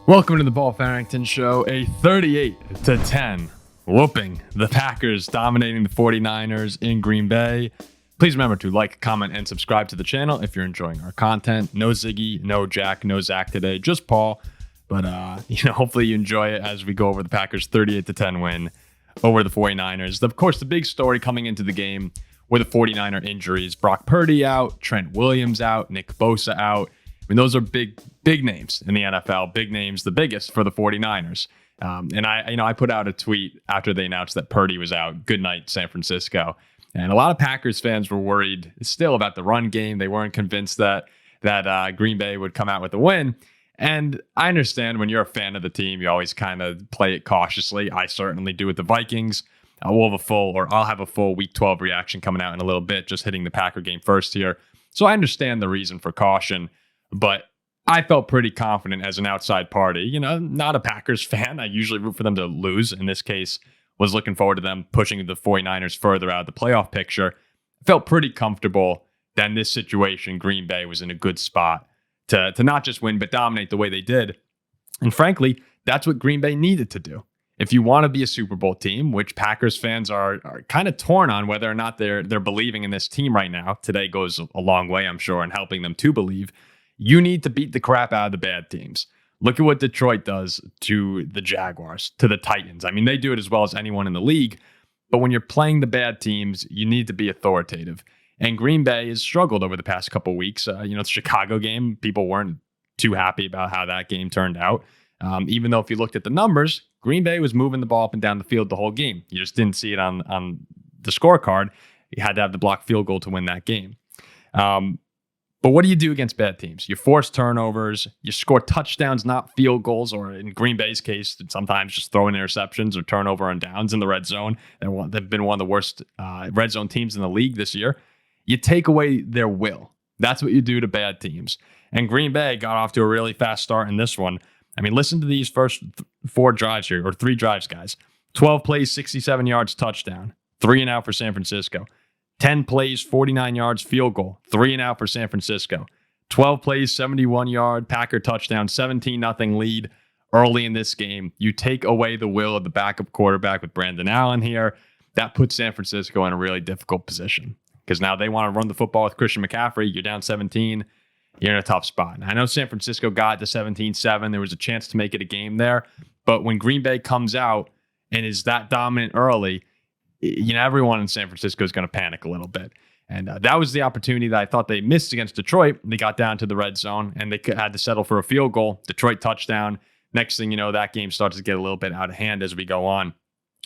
Welcome to the Farrington Show, a 38-10 whooping. The Packers dominating the 49ers in Green Bay. Please remember to like, comment, and subscribe to the channel if you're enjoying our content. No Ziggy, no Jack, no Zach today, just Paul. But hopefully you enjoy it as we go over the Packers' 38-10 win over the 49ers. Of course, the big story coming into the game were the 49er injuries. Brock Purdy out, Trent Williams out, Nick Bosa out. I mean, those are big names in the NFL, big names, the biggest for the 49ers. And I put out a tweet after they announced that Purdy was out. Good night, San Francisco. And a lot of Packers fans were worried still about the run game. They weren't convinced that Green Bay would come out with a win. And I understand when you're a fan of the team, you always kind of play it cautiously. I certainly do with the Vikings. I'll have a full Week 12 reaction coming out in a little bit, just hitting the Packer game first here. So I understand the reason for caution. But I felt pretty confident as an outside party. Not a Packers fan. I usually root for them to lose. In this case, was looking forward to them pushing the 49ers further out of the playoff picture. I felt pretty comfortable that in this situation, Green Bay was in a good spot to not just win, but dominate the way they did. And frankly, that's what Green Bay needed to do. If you want to be a Super Bowl team, which Packers fans are kind of torn on whether or not they're believing in this team right now. Today goes a long way, I'm sure, in helping them to believe. You need to beat the crap out of the bad teams. Look at what Detroit does to the Jaguars, to the Titans. I mean, they do it as well as anyone in the league. But when you're playing the bad teams, you need to be authoritative. And Green Bay has struggled over the past couple of weeks. The Chicago game, people weren't too happy about how that game turned out. Even though if you looked at the numbers, Green Bay was moving the ball up and down the field the whole game. You just didn't see it on the scorecard. You had to have the blocked field goal to win that game. But what do you do against bad teams? You force turnovers, you score touchdowns, not field goals, or in Green Bay's case, sometimes just throwing interceptions or turnover on downs in the red zone. They've been one of the worst red zone teams in the league this year. You take away their will. That's what you do to bad teams. And Green Bay got off to a really fast start in this one. I mean, listen to these first four drives here, or three drives, guys. 12 plays, 67 yards, touchdown. 3 and out for San Francisco. 10 plays, 49 yards, field goal, 3 and out for San Francisco. 12 plays, 71-yard Packer touchdown, 17-0 lead early in this game. You take away the will of the backup quarterback with Brandon Allen here. That puts San Francisco in a really difficult position because now they want to run the football with Christian McCaffrey. You're down 17. You're in a tough spot. And I know San Francisco got to 17-7. There was a chance to make it a game there. But when Green Bay comes out and is that dominant early, everyone in San Francisco is going to panic a little bit. And that was the opportunity that I thought they missed against Detroit. They got down to the red zone and they had to settle for a field goal. Detroit touchdown. Next thing you know, that game starts to get a little bit out of hand as we go on.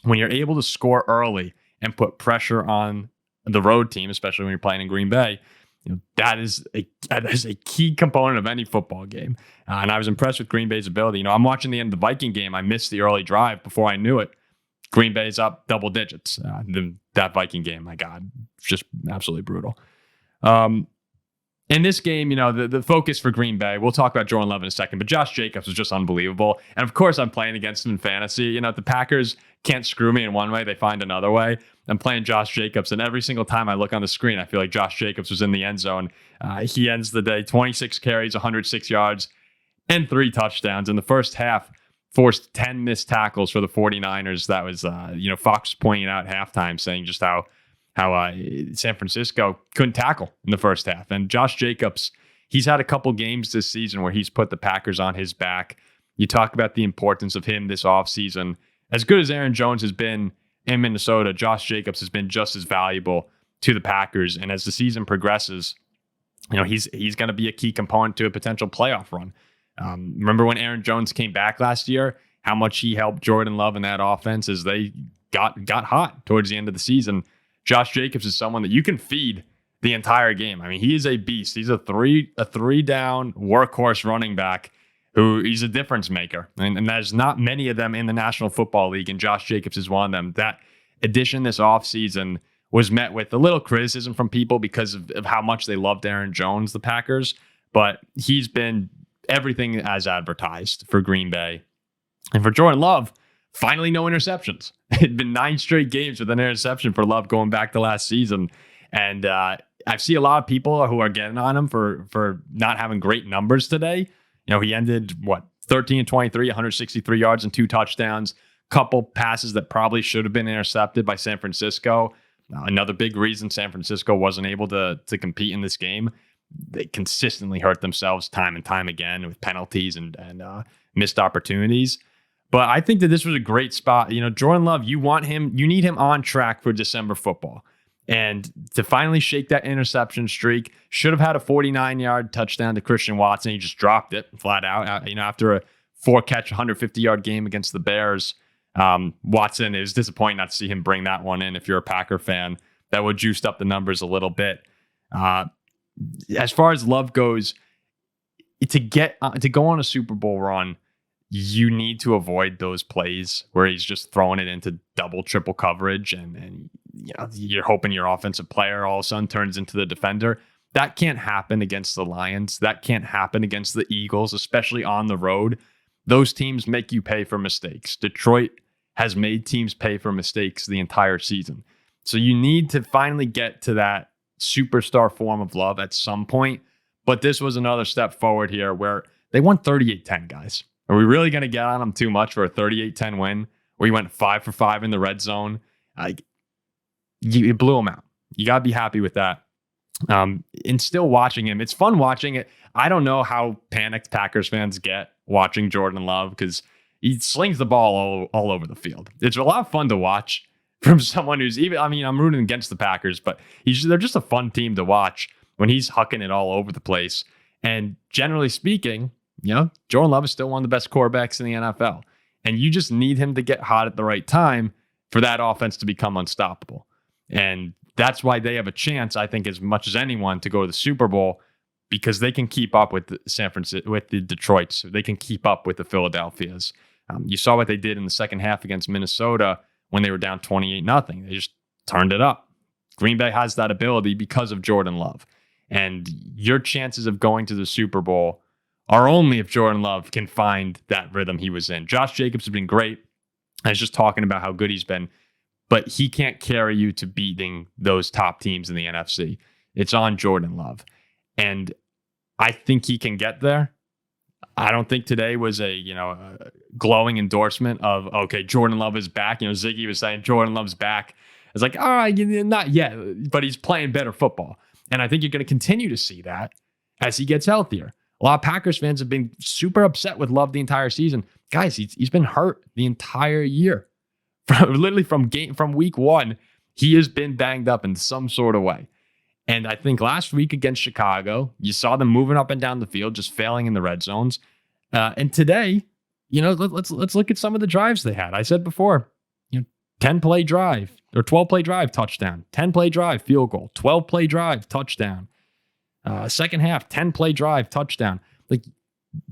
When you're able to score early and put pressure on the road team, especially when you're playing in Green Bay, that is a key component of any football game. And I was impressed with Green Bay's ability. I'm watching the end of the Viking game. I missed the early drive before I knew it. Green Bay's up double digits. That Viking game, my God, just absolutely brutal. In this game, the focus for Green Bay, we'll talk about Jordan Love in a second, but Josh Jacobs was just unbelievable. And of course, I'm playing against him in fantasy. The Packers can't screw me in one way. They find another way. I'm playing Josh Jacobs, and every single time I look on the screen, I feel like Josh Jacobs was in the end zone. He ends the day 26 carries, 106 yards, and 3 touchdowns. In the first half, forced 10 missed tackles for the 49ers. That was, Fox pointing out at halftime, saying just how San Francisco couldn't tackle in the first half. And Josh Jacobs, he's had a couple games this season where he's put the Packers on his back. You talk about the importance of him this offseason. As good as Aaron Jones has been in Minnesota, Josh Jacobs has been just as valuable to the Packers. And as the season progresses, he's going to be a key component to a potential playoff run. Remember when Aaron Jones came back last year, how much he helped Jordan Love in that offense as they got hot towards the end of the season. Josh Jacobs is someone that you can feed the entire game. I mean, he is a beast. He's a three down workhorse running back who he's a difference maker. And there's not many of them in the National Football League, and Josh Jacobs is one of them. That addition this offseason was met with a little criticism from people because of how much they loved Aaron Jones, the Packers. But he's been everything as advertised for Green Bay. And for Jordan Love, finally no interceptions. It'd been 9 straight games with an interception for Love going back to last season. And I see a lot of people who are getting on him for not having great numbers today. He ended, 13 and 23, 163 yards and 2 touchdowns. Couple passes that probably should have been intercepted by San Francisco. Another big reason San Francisco wasn't able to compete in this game. They consistently hurt themselves time and time again with penalties and missed opportunities. But I think that this was a great spot. Jordan Love, you need him on track for December football. And to finally shake that interception streak, should have had a 49-yard touchdown to Christian Watson. He just dropped it flat out. After a 4-catch, 150-yard game against the Bears, Watson, it was disappointing not to see him bring that one in. If you're a Packer fan, that would juice up the numbers a little bit. As far as Love goes, to go on a Super Bowl run, you need to avoid those plays where he's just throwing it into double, triple coverage and you're hoping your offensive player all of a sudden turns into the defender. That can't happen against the Lions. That can't happen against the Eagles, especially on the road. Those teams make you pay for mistakes. Detroit has made teams pay for mistakes the entire season. So you need to finally get to that superstar form of Love at some point. But this was another step forward here where they won 38-10, guys. Are we really going to get on them too much for a 38-10 win where he went 5 for 5 in the red zone? You blew him out. You got to be happy with that. And still watching him, it's fun watching it. I don't know how panicked Packers fans get watching Jordan Love because he slings the ball all over the field. It's a lot of fun to watch from someone who's I'm rooting against the Packers, but they're just a fun team to watch when he's hucking it all over the place. And generally speaking, Jordan Love is still one of the best quarterbacks in the NFL. And you just need him to get hot at the right time for that offense to become unstoppable. And that's why they have a chance, I think, as much as anyone to go to the Super Bowl, because they can keep up with with the Detroits. They can keep up with the Philadelphias. You saw what they did in the second half against Minnesota when they were down 28-0. They just turned it up. Green Bay has that ability because of Jordan Love. And your chances of going to the Super Bowl are only if Jordan Love can find that rhythm he was in. Josh Jacobs has been great. I was just talking about how good he's been, but he can't carry you to beating those top teams in the NFC. It's on Jordan Love. And I think he can get there. I don't think today was a glowing endorsement of, okay, Jordan Love is back. Ziggy was saying Jordan Love's back. It's like, all right, not yet, but he's playing better football. And I think you're going to continue to see that as he gets healthier. A lot of Packers fans have been super upset with Love the entire season. Guys, he's been hurt the entire year. Literally from week 1, he has been banged up in some sort of way. And I think last week against Chicago, you saw them moving up and down the field, just failing in the red zones. And today, let's look at some of the drives they had. I said before, 10-play drive or 12-play drive, touchdown. 10-play drive, field goal. 12-play drive, touchdown. Second half, 10-play drive, touchdown. Like,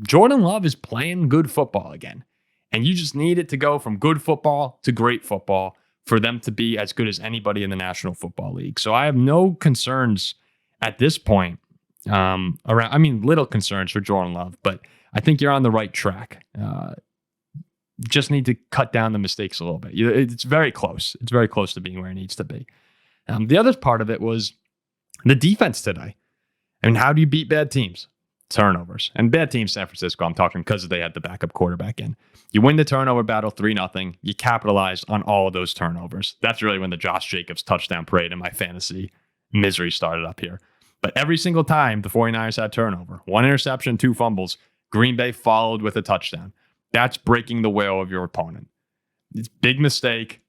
Jordan Love is playing good football again. And you just need it to go from good football to great football for them to be as good as anybody in the National Football League. So I have no concerns at this point little concerns for Jordan Love, but I think you're on the right track. Just need to cut down the mistakes a little bit. It's very close. It's very close to being where it needs to be. The other part of it was the defense today. I mean, how do you beat bad teams? Turnovers. And bad teams, San Francisco, I'm talking because they had the backup quarterback in. You win the turnover battle 3-0. You capitalized on all of those turnovers. That's really when the Josh Jacobs touchdown parade in my fantasy misery started up here. But every single time the 49ers had turnover, 1 interception, 2 fumbles, Green Bay followed with a touchdown. That's breaking the will of your opponent. It's a big mistake,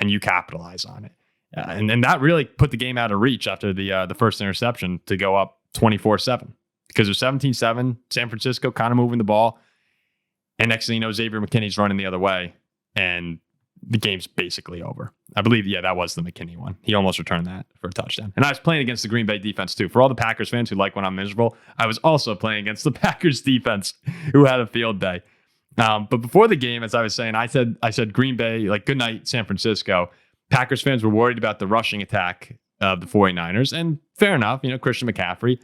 and you capitalize on it. And that really put the game out of reach after the first interception to go up 24-7. Because it was 17-7, San Francisco kind of moving the ball. And next thing you know, Xavier McKinney's running the other way. And the game's basically over. I believe, that was the McKinney one. He almost returned that for a touchdown. And I was playing against the Green Bay defense too. For all the Packers fans who like when I'm miserable, I was also playing against the Packers defense who had a field day. But before the game, as I was saying, I said Green Bay, like, good night, San Francisco. Packers fans were worried about the rushing attack of the 49ers. And fair enough, Christian McCaffrey.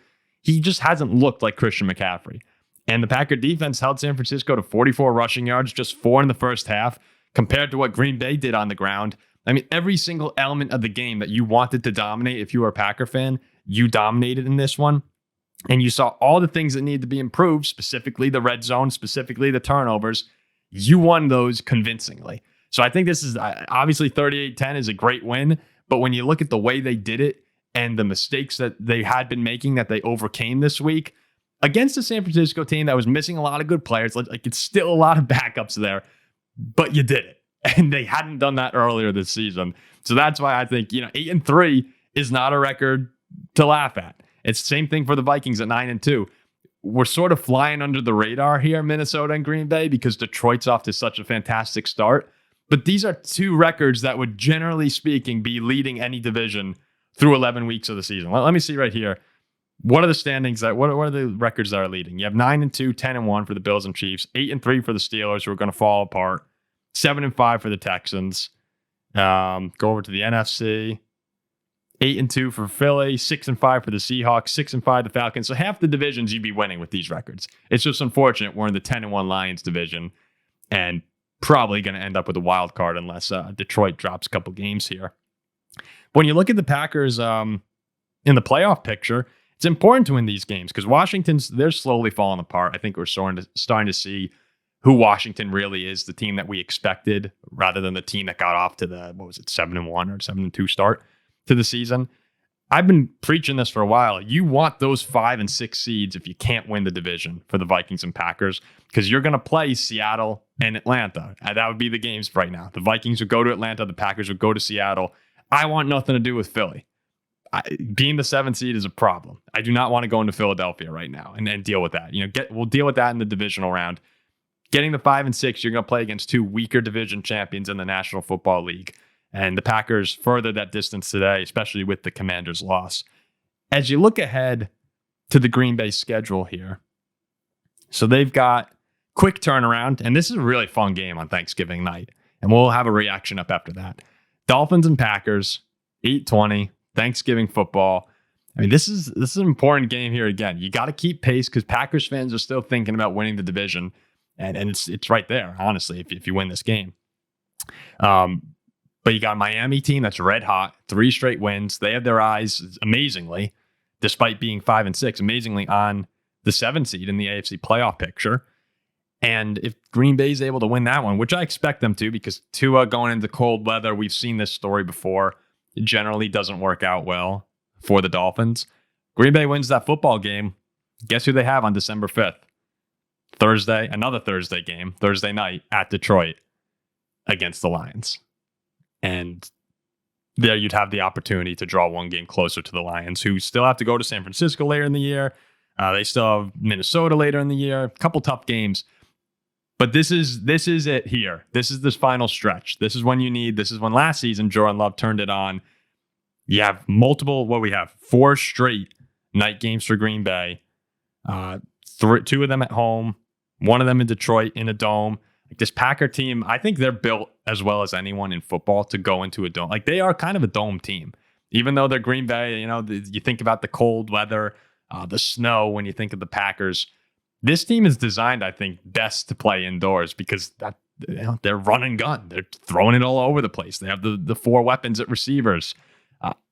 He just hasn't looked like Christian McCaffrey. And the Packer defense held San Francisco to 44 rushing yards, just 4 in the first half, compared to what Green Bay did on the ground. I mean, every single element of the game that you wanted to dominate, if you were a Packer fan, you dominated in this one. and you saw all the things that need to be improved, specifically the red zone, specifically the turnovers, you won those convincingly. So I think this is obviously 38-10 is a great win, but when you look at the way they did it and the mistakes that they had been making that they overcame this week against a San Francisco team that was missing a lot of good players, like it's still a lot of backups there, but you did it. And they hadn't done that earlier this season. So that's why I think, 8-3 is not a record to laugh at. It's the same thing for the Vikings at 9-2. We're sort of flying under the radar here, Minnesota and Green Bay, because Detroit's off to such a fantastic start. But these are two records that would, generally speaking, be leading any division through 11 weeks of the season. Let me see right here. What are the standings? What are the records that are leading? You have 9-2, 10-1 for the Bills and Chiefs, 8-3 for the Steelers, who are going to fall apart, 7-5 for the Texans. Go over to the NFC. 8-2 for Philly, 6-5 for the Seahawks, 6-5 the Falcons. So half the divisions you'd be winning with these records. It's just unfortunate we're in the 10-1 Lions division and probably going to end up with a wild card unless Detroit drops a couple games here. When you look at the Packers in the playoff picture, it's important to win these games because they're slowly falling apart. I think we're starting to see who Washington really is, the team that we expected, rather than the team that got off to the 7-1 or 7-2 start to the season. I've been preaching this for a while. You want those 5 and 6 seeds if you can't win the division for the Vikings and Packers, because you're going to play Seattle and Atlanta. And that would be the games right now. The Vikings would go to Atlanta. The Packers would go to Seattle. I want nothing to do with Philly. Being the 7th seed is a problem. I do not want to go into Philadelphia right now and deal with that. We'll deal with that in the divisional round. Getting the 5 and 6, you're going to play against two weaker division champions in the National Football League. And the Packers furthered that distance today, especially with the Commanders' loss. As you look ahead to the Green Bay schedule here, so they've got quick turnaround, and this is a really fun game on Thanksgiving night, and we'll have a reaction up after that. Dolphins and Packers, 8:20, Thanksgiving football. I mean, this is an important game here again. You got to keep pace because Packers fans are still thinking about winning the division, and it's right there, honestly, if you win this game. But you got a Miami team that's red hot, 3 straight wins. They have their eyes, amazingly, despite being 5 and 6, amazingly on the 7th seed in the AFC playoff picture. And if Green Bay is able to win that one, which I expect them to, because Tua going into cold weather, we've seen this story before. It generally doesn't work out well for the Dolphins. Green Bay wins that football game. Guess who they have on December 5th? Thursday, another Thursday game, Thursday night at Detroit against the Lions. And there you'd have the opportunity to draw one game closer to the Lions, who still have to go to San Francisco later in the year. They still have Minnesota later in the year. A couple tough games. But this is it here. This is this final stretch. This is when last season Jordan Love turned it on. You have we have 4 straight night games for Green Bay. 2 of them at home, 1 of them in Detroit in a dome. This Packer team, I think they're built as well as anyone in football to go into a dome. Like, they are kind of a dome team, even though they're Green Bay. You think about the cold weather, the snow when you think of the Packers. This team is designed, I think, best to play indoors because they're run and gun. They're throwing it all over the place. They have the 4 weapons at receivers.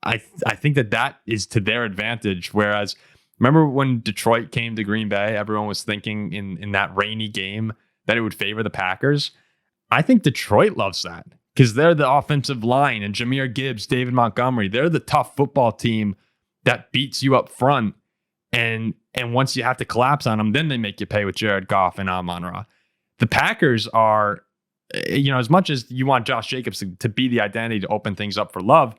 I think that is to their advantage. Whereas, remember when Detroit came to Green Bay, everyone was thinking in that rainy game that it would favor the Packers. I think Detroit loves that because they're the offensive line and Jahmyr Gibbs, David Montgomery. They're the tough football team that beats you up front. And once you have to collapse on them, then they make you pay with Jared Goff and Amon-Ra. The Packers are, as much as you want Josh Jacobs to be the identity to open things up for Love,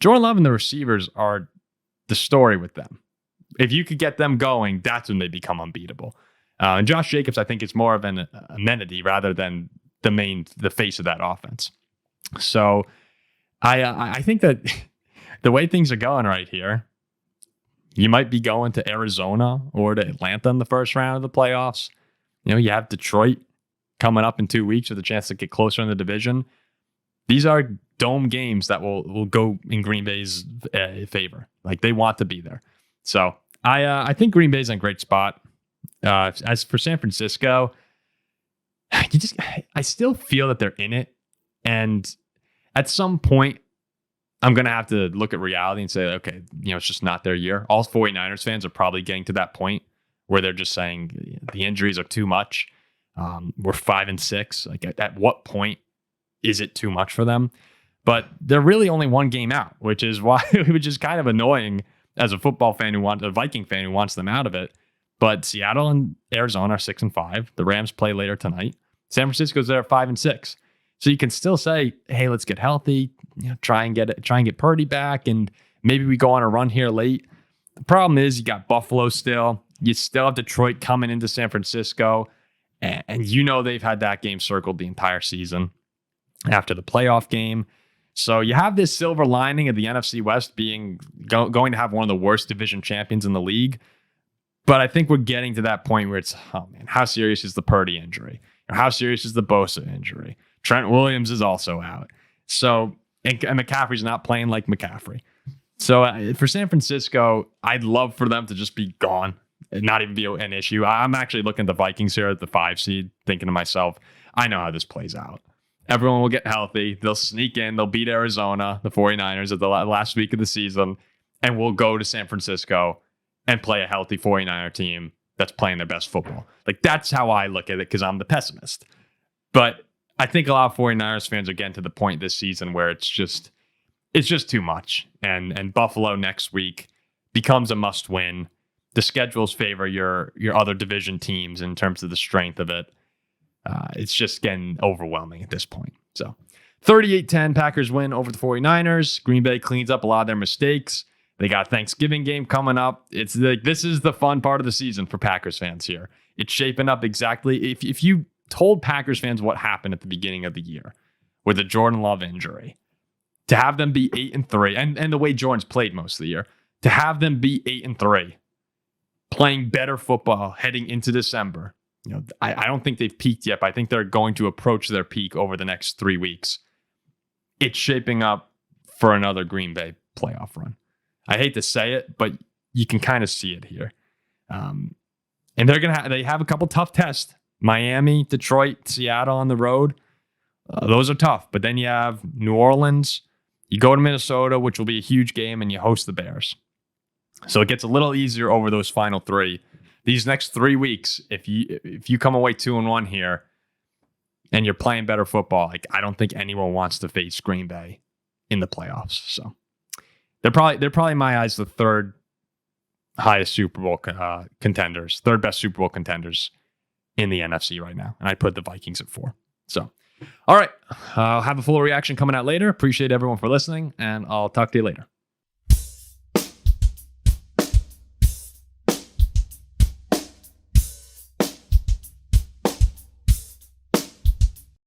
Jordan Love and the receivers are the story with them. If you could get them going, that's when they become unbeatable. And Josh Jacobs, I think, is more of an amenity rather than the face of that offense. So I think that the way things are going right here, you might be going to Arizona or to Atlanta in the first round of the playoffs. You have Detroit coming up in 2 weeks with a chance to get closer in the division. These are dome games that will go in Green Bay's favor. Like, they want to be there. So I think Green Bay's in a great spot. As for San Francisco, I still feel that they're in it. And at some point, I'm going to have to look at reality and say, okay, it's just not their year. All 49ers fans are probably getting to that point where they're just saying the injuries are too much. We're 5-6. Like at what point is it too much for them? But they're really only one game out, which is kind of annoying as a football fan a Viking fan who wants them out of it. But Seattle and Arizona are 6-5. The Rams play later tonight. San Francisco's there at 5-6. So you can still say, hey, let's get healthy, try and get Purdy back, and maybe we go on a run here late. The problem is you got Buffalo still. You still have Detroit coming into San Francisco. And they've had that game circled the entire season after the playoff game. So you have this silver lining of the NFC West being going to have one of the worst division champions in the league. But I think we're getting to that point where it's, oh man, how serious is the Purdy injury? Or how serious is the Bosa injury? Trent Williams is also out. So, and McCaffrey's not playing like McCaffrey. So for San Francisco, I'd love for them to just be gone and not even be an issue. I'm actually looking at the Vikings here at the 5 seed, thinking to myself, I know how this plays out. Everyone will get healthy. They'll sneak in. They'll beat Arizona, the 49ers, at the last week of the season, and we'll go to San Francisco and play a healthy 49er team that's playing their best football. Like, that's how I look at it because I'm the pessimist. But I think a lot of 49ers fans are getting to the point this season where it's just too much. And Buffalo next week becomes a must win. The schedules favor your other division teams in terms of the strength of it. It's just getting overwhelming at this point. So 38-10, Packers win over the 49ers. Green Bay cleans up a lot of their mistakes. They got a Thanksgiving game coming up. It's like, this is the fun part of the season for Packers fans here. It's shaping up exactly. If you told Packers fans what happened at the beginning of the year with the Jordan Love injury, to have them be 8-3, and the way Jordan's played most of the year, to have them be 8-3, playing better football heading into December. I don't think they've peaked yet, but I think they're going to approach their peak over the next 3 weeks. It's shaping up for another Green Bay playoff run. I hate to say it, but you can kind of see it here. And they have a couple tough tests. Miami, Detroit, Seattle on the road. Those are tough. But then you have New Orleans. You go to Minnesota, which will be a huge game, and you host the Bears. So it gets a little easier over those final 3. These next 3 weeks, if you come away 2-1 here and you're playing better football, like, I don't think anyone wants to face Green Bay in the playoffs. So they're probably in my eyes the third highest Super Bowl contenders, third best Super Bowl contenders in the NFC right now. And I put the Vikings at 4. So, all right. I'll have a full reaction coming out later. Appreciate everyone for listening, and I'll talk to you later.